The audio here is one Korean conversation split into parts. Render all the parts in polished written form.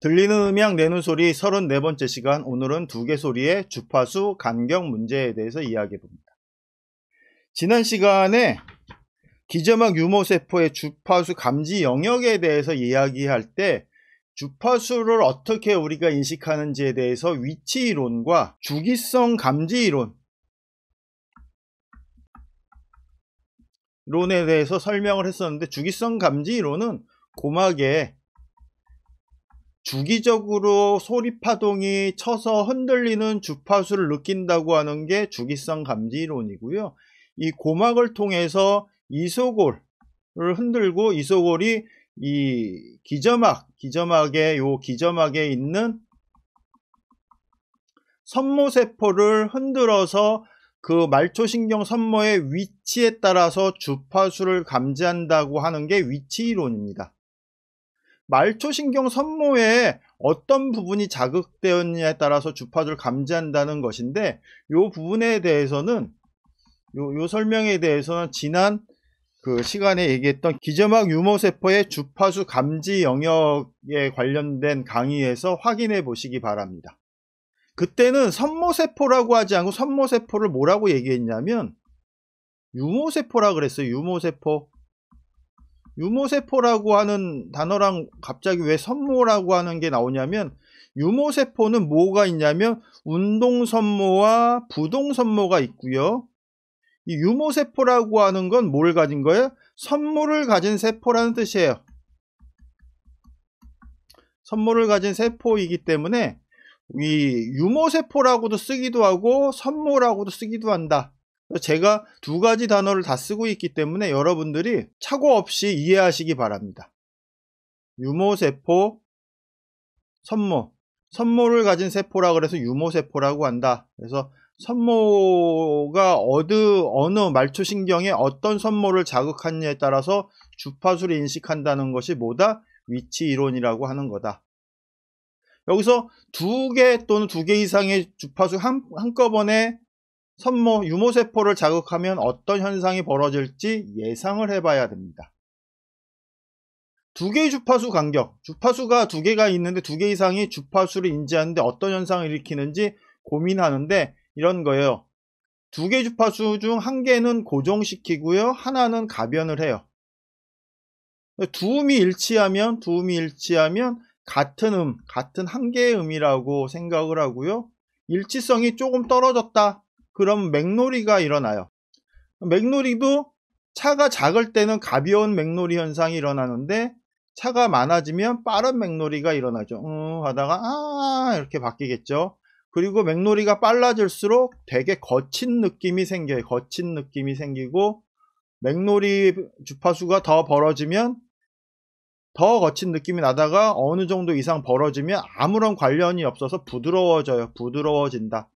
들리는 음향 내는 소리 34번째 시간. 오늘은 두개소리의 주파수 간격 문제에 대해서 이야기해 봅니다. 지난 시간에 기저막 유모세포의 주파수 감지 영역에 대해서 이야기할 때 주파수를 어떻게 우리가 인식하는지에 대해서 위치이론과 주기성 감지이론에 대해서 설명을 했었는데, 주기성 감지이론은 고막에 주기적으로 소리 파동이 쳐서 흔들리는 주파수를 느낀다고 하는 게 주기성 감지 이론이고요. 이 고막을 통해서 이소골을 흔들고, 이소골이 이 기저막에 있는 선모세포를 흔들어서 그 말초신경 선모의 위치에 따라서 주파수를 감지한다고 하는 게 위치 이론입니다. 말초신경 선모에 어떤 부분이 자극되었느냐에 따라서 주파수를 감지한다는 것인데, 이 부분에 대해서는, 요 설명에 대해서는 지난 그 시간에 얘기했던 기저막 유모세포의 주파수 감지 영역에 관련된 강의에서 확인해 보시기 바랍니다. 그때는 선모세포라고 하지 않고 선모세포를 뭐라고 얘기했냐면 유모세포라 그랬어요. 유모세포라고 하는 단어랑 갑자기 왜 선모라고 하는 게 나오냐면, 유모세포는 뭐가 있냐면 운동선모와 부동선모가 있고요. 이 유모세포라고 하는 건 뭘 가진 거예요? 선모를 가진 세포라는 뜻이에요. 선모를 가진 세포이기 때문에 이 유모세포라고도 쓰기도 하고 선모라고도 쓰기도 한다. 제가 두 가지 단어를 다 쓰고 있기 때문에 여러분들이 착오 없이 이해하시기 바랍니다. 유모세포, 선모를 가진 세포라 그래서 유모세포라고 한다. 그래서 선모가 어느 말초신경에 어떤 선모를 자극하느냐에 따라서 주파수를 인식한다는 것이 뭐다? 위치 이론이라고 하는 거다. 여기서 두 개 또는 두 개 이상의 주파수 한꺼번에 유모세포를 자극하면 어떤 현상이 벌어질지 예상을 해봐야 됩니다. 두 개의 주파수 간격, 주파수가 두 개가 있는데 두 개 이상이 주파수를 인지하는데 어떤 현상을 일으키는지 고민하는데, 이런 거예요. 두 개의 주파수 중 한 개는 고정시키고요, 하나는 가변을 해요. 두음이 일치하면 같은 한 개의 음이라고 생각을 하고요. 일치성이 조금 떨어졌다, 그럼 맥놀이가 일어나요. 맥놀이도 차가 작을 때는 가벼운 맥놀이 현상이 일어나는데, 차가 많아지면 빠른 맥놀이가 일어나죠. 하다가 이렇게 바뀌겠죠. 그리고 맥놀이가 빨라질수록 되게 거친 느낌이 생겨요. 거친 느낌이 생기고, 맥놀이 주파수가 더 벌어지면 더 거친 느낌이 나다가 어느 정도 이상 벌어지면 아무런 관련이 없어서 부드러워진다.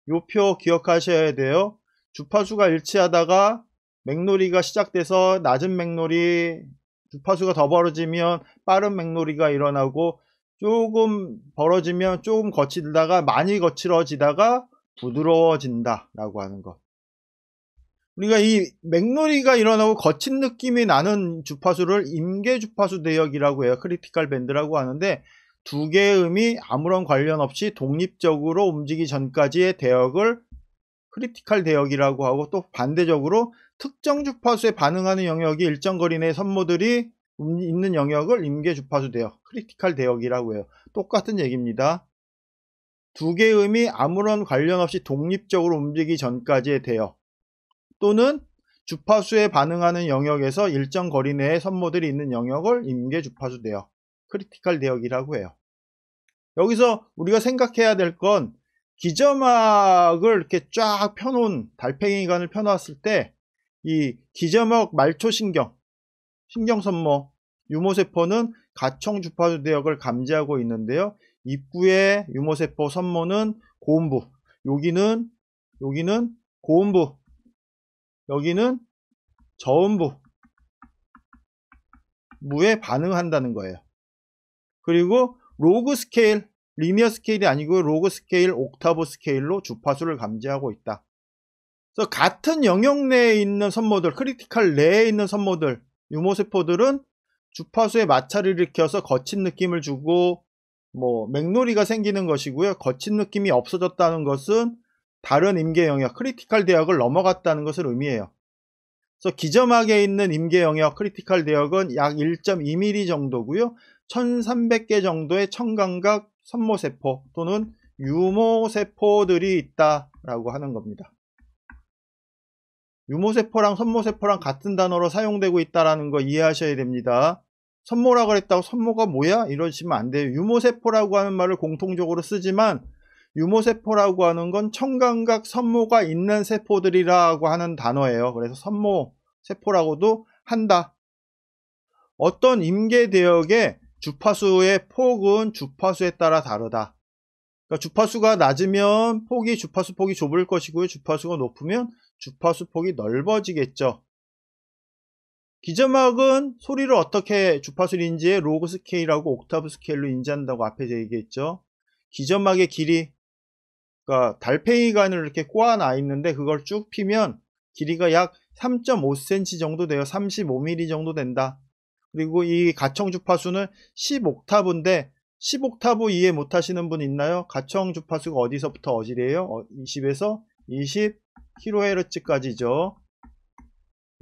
요 표 기억하셔야 돼요. 주파수가 일치하다가 맥놀이가 시작돼서 낮은 맥놀이, 주파수가 더 벌어지면 빠른 맥놀이가 일어나고, 조금 벌어지면 조금 거칠다가 많이 거칠어지다가 부드러워진다 라고 하는 것. 우리가 이 맥놀이가 일어나고 거친 느낌이 나는 주파수를 임계주파수 대역이라고 해요. 크리티컬 밴드라고 하는데, 두 개의 음이 아무런 관련 없이 독립적으로 움직이기 전까지의 대역을 크리티컬 대역이라고 하고, 또 반대적으로 특정 주파수에 반응하는 영역이 일정 거리 내 선모들이 있는 영역을 임계주파수 대역, 크리티컬 대역이라고 해요. 똑같은 얘기입니다. 두 개의 음이 아무런 관련 없이 독립적으로 움직이기 전까지의 대역, 또는 주파수에 반응하는 영역에서 일정 거리 내에 선모들이 있는 영역을 임계주파수 대역, 크리티컬 대역이라고 해요. 여기서 우리가 생각해야 될 건, 기저막을 이렇게 쫙 펴놓은, 달팽이관을 펴놨을 때 이 기저막 말초신경, 신경선모, 유모세포는 가청 주파수 대역을 감지하고 있는데요. 입구의 유모세포 선모는 고음부, 여기는 고음부, 여기는 저음부에 반응한다는 거예요. 그리고 로그 스케일, 리니어 스케일이 아니고 로그 스케일, 옥타브 스케일로 주파수를 감지하고 있다. 그래서 같은 영역 내에 있는 선모들, 크리티컬 내에 있는 선모들, 유모세포들은 주파수에 마찰을 일으켜서 거친 느낌을 주고 맥놀이가 생기는 것이고요. 거친 느낌이 없어졌다는 것은 다른 임계 영역, 크리티컬 대역을 넘어갔다는 것을 의미해요. 그래서 기점막에 있는 임계 영역, 크리티컬 대역은 약 1.2mm 정도고요. 1300개 정도의 청감각 선모세포 또는 유모세포들이 있다라고 하는 겁니다. 유모세포랑 선모세포랑 같은 단어로 사용되고 있다는 거 이해하셔야 됩니다. 선모라고 그랬다고 선모가 뭐야? 이러시면 안 돼요. 유모세포라고 하는 말을 공통적으로 쓰지만 유모세포라고 하는 건 청감각 선모가 있는 세포들이라고 하는 단어예요. 그래서 선모세포라고도 한다. 어떤 임계대역의 주파수의 폭은 주파수에 따라 다르다. 그러니까 주파수가 낮으면 주파수 폭이 좁을 것이고요. 주파수가 높으면 주파수 폭이 넓어지겠죠. 기점막은 소리를 어떻게 주파수를 인지해? 로그 스케일하고 옥타브 스케일로 인지한다고 앞에 얘기했죠. 기점막의 길이, 그러니까 달팽이관을 이렇게 꼬아놔 있는데 그걸 쭉 피면 길이가 약 3.5cm 정도 돼요. 35mm 정도 된다. 그리고 이 가청 주파수는 10옥타브인데 10옥타브 이해 못하시는 분 있나요? 가청 주파수가 어디서부터 어디래요? 20에서 20kHz까지죠.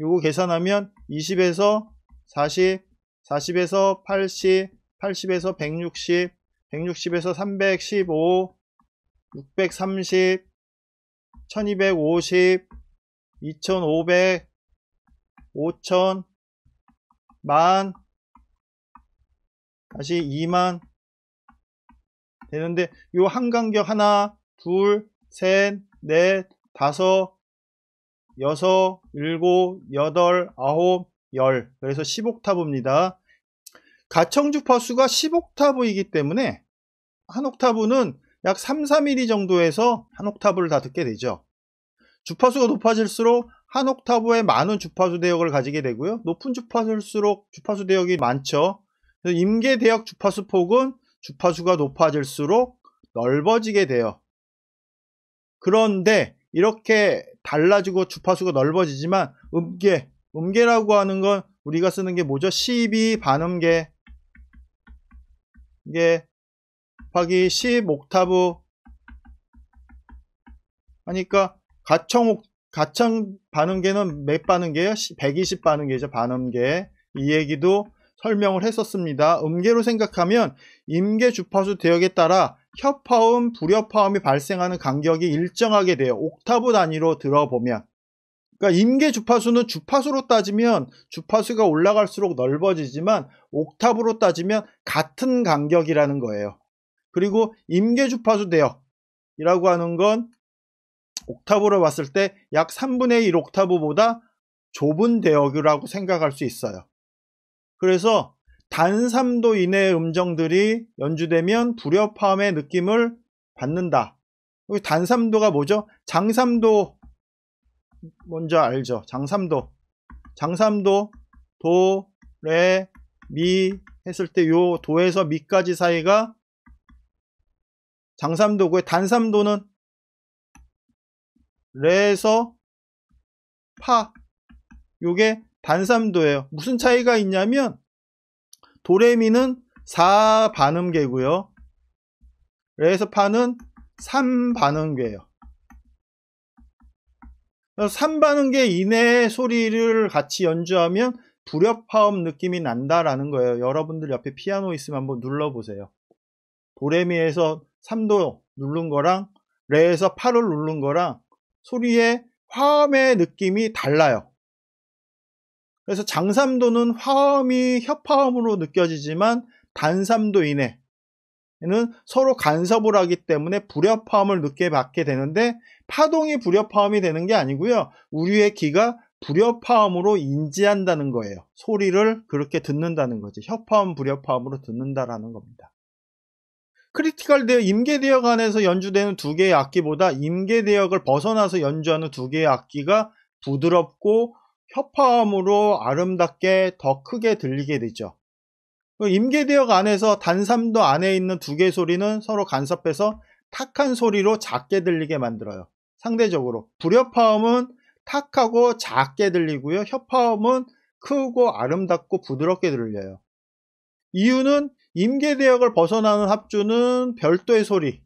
요거 계산하면 20에서 40, 40에서 80, 80에서 160, 160에서 315, 630, 1250, 2500, 5000, 만, 다시 2만 되는데 요 한 간격 하나, 둘, 셋, 넷, 다섯, 여섯, 일곱, 여덟, 아홉, 열. 그래서 10옥타브입니다. 가청 주파수가 10옥타브이기 때문에 한 옥타브는 약 3, 4mm 정도에서 한 옥타브를 다 듣게 되죠. 주파수가 높아질수록 한 옥타브에 많은 주파수 대역을 가지게 되고요. 높은 주파수일수록 주파수 대역이 많죠. 그래서 임계 대역 주파수 폭은 주파수가 높아질수록 넓어지게 돼요. 그런데 이렇게 달라지고 주파수가 넓어지지만 음계라고 하는 건 우리가 쓰는 게 뭐죠? 12 반음계 이게 곱하기 10옥타브 하니까 가청 반음계는 몇 반음계예요? 120 반음계죠. 반음계. 이 얘기도 설명을 했었습니다. 음계로 생각하면 임계 주파수 대역에 따라 협화음, 불협화음이 발생하는 간격이 일정하게 돼요. 옥타브 단위로 들어보면. 그러니까 임계 주파수는 주파수로 따지면 주파수가 올라갈수록 넓어지지만 옥타브로 따지면 같은 간격이라는 거예요. 그리고 임계 주파수 대역이라고 하는 건 옥타브로 봤을 때 약 3분의 1 옥타브보다 좁은 대역이라고 생각할 수 있어요. 그래서 단 3도 이내의 음정들이 연주되면 불협화음의 느낌을 받는다. 여기 단 3도가 뭐죠? 장3도 먼저 알죠? 장3도 도, 레, 미 했을 때 요 도에서 미까지 사이가 장3도고요. 단 3도는 레에서 파, 요게 단3도예요. 무슨 차이가 있냐면 도레미는 4반음계고요. 레에서 파는 3반음계예요. 3반음계 이내의 소리를 같이 연주하면 불협화음 느낌이 난다라는 거예요. 여러분들 옆에 피아노 있으면 한번 눌러보세요. 도레미에서 3도 누른 거랑 레에서 파를 누른 거랑 소리의 화음의 느낌이 달라요. 그래서 장3도는 화음이 협화음으로 느껴지지만 단3도 이내에는 서로 간섭을 하기 때문에 불협화음을 느끼게 받게 되는데 파동이 불협화음이 되는 게 아니고요. 우리의 귀가 불협화음으로 인지한다는 거예요. 소리를 그렇게 듣는다는 거지. 협화음, 불협화음으로 듣는다라는 겁니다. 크리티컬 대역, 임계 대역 안에서 연주되는 두 개의 악기보다 임계 대역을 벗어나서 연주하는 두 개의 악기가 부드럽고 협화음으로 아름답게 더 크게 들리게 되죠. 임계 대역 안에서 단3도 안에 있는 두 개의 소리는 서로 간섭해서 탁한 소리로 작게 들리게 만들어요. 상대적으로 불협화음은 탁하고 작게 들리고요. 협화음은 크고 아름답고 부드럽게 들려요. 이유는 임계대역을 벗어나는 합주는 별도의 소리,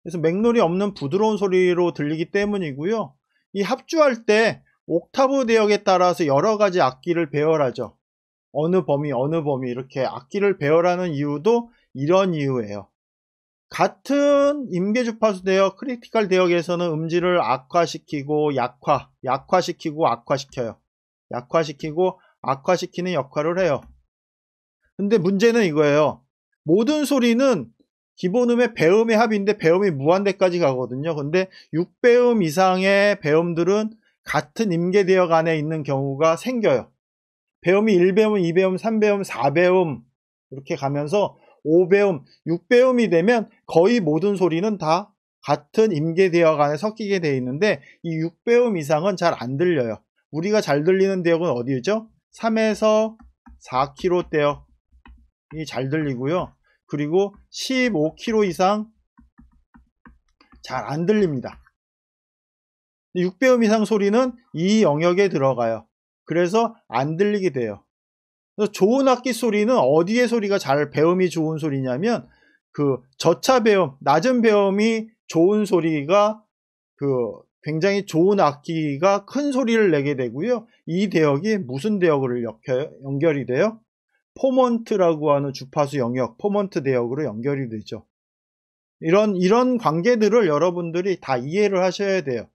그래서 맥놀이 없는 부드러운 소리로 들리기 때문이고요. 이 합주할 때 옥타브 대역에 따라서 여러 가지 악기를 배열하죠. 어느 범위 이렇게 악기를 배열하는 이유도 이런 이유예요. 같은 임계주파수 대역, 크리티컬 대역에서는 음질을 악화시키고 약화시키고 악화시켜요. 약화시키고 악화시키는 역할을 해요. 근데 문제는 이거예요. 모든 소리는 기본음의 배음의 합인데 배음이 무한대까지 가거든요. 근데 6배음 이상의 배음들은 같은 임계대역 안에 있는 경우가 생겨요. 배음이 1배음, 2배음, 3배음, 4배음 이렇게 가면서 5배음, 6배음이 되면 거의 모든 소리는 다 같은 임계대역 안에 섞이게 되어 있는데 이 6배음 이상은 잘 안 들려요. 우리가 잘 들리는 대역은 어디죠? 3에서 4kHz 대역이 잘 들리고요. 그리고 15kHz 이상 잘 안 들립니다. 6배음 이상 소리는 이 영역에 들어가요. 그래서 안 들리게 돼요. 그래서 좋은 악기 소리는 어디에 소리가 잘 배음이 좋은 소리냐면 그 저차 배음, 낮은 배음이 좋은 소리가 굉장히 좋은 악기가 큰 소리를 내게 되고요. 이 대역이 무슨 대역으로 연결이 돼요? 포먼트라고 하는 주파수 영역, 포먼트 대역으로 연결이 되죠. 이런 관계들을 여러분들이 다 이해를 하셔야 돼요.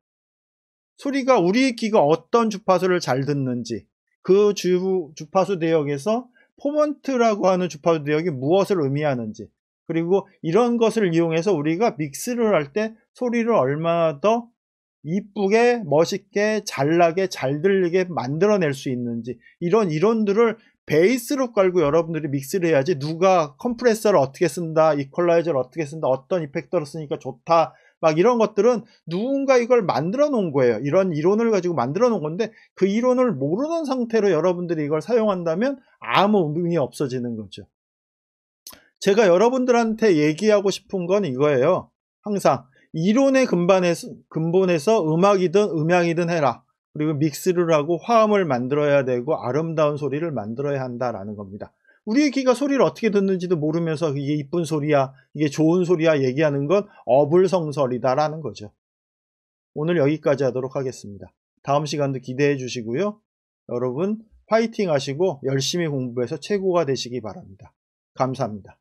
소리가 우리 귀가 어떤 주파수를 잘 듣는지, 그 주파수 대역에서 포먼트라고 하는 주파수 대역이 무엇을 의미하는지, 그리고 이런 것을 이용해서 우리가 믹스를 할 때 소리를 얼마나 더 이쁘게, 멋있게, 잘나게, 잘 들리게 만들어낼 수 있는지, 이런 이론들을 베이스로 깔고 여러분들이 믹스를 해야지 누가 컴프레서를 어떻게 쓴다, 이퀄라이저를 어떻게 쓴다, 어떤 이펙터를 쓰니까 좋다, 막 이런 것들은 누군가 이걸 만들어 놓은 거예요. 이런 이론을 가지고 만들어 놓은 건데 그 이론을 모르는 상태로 여러분들이 이걸 사용한다면 아무 의미 없어지는 거죠. 제가 여러분들한테 얘기하고 싶은 건 이거예요. 항상 이론의 근본에서 음악이든 음향이든 해라. 그리고 믹스를 하고 화음을 만들어야 되고 아름다운 소리를 만들어야 한다라는 겁니다. 우리의 귀가 소리를 어떻게 듣는지도 모르면서 이게 이쁜 소리야, 이게 좋은 소리야 얘기하는 건 어불성설이다라는 거죠. 오늘 여기까지 하도록 하겠습니다. 다음 시간도 기대해 주시고요. 여러분 화이팅 하시고 열심히 공부해서 최고가 되시기 바랍니다. 감사합니다.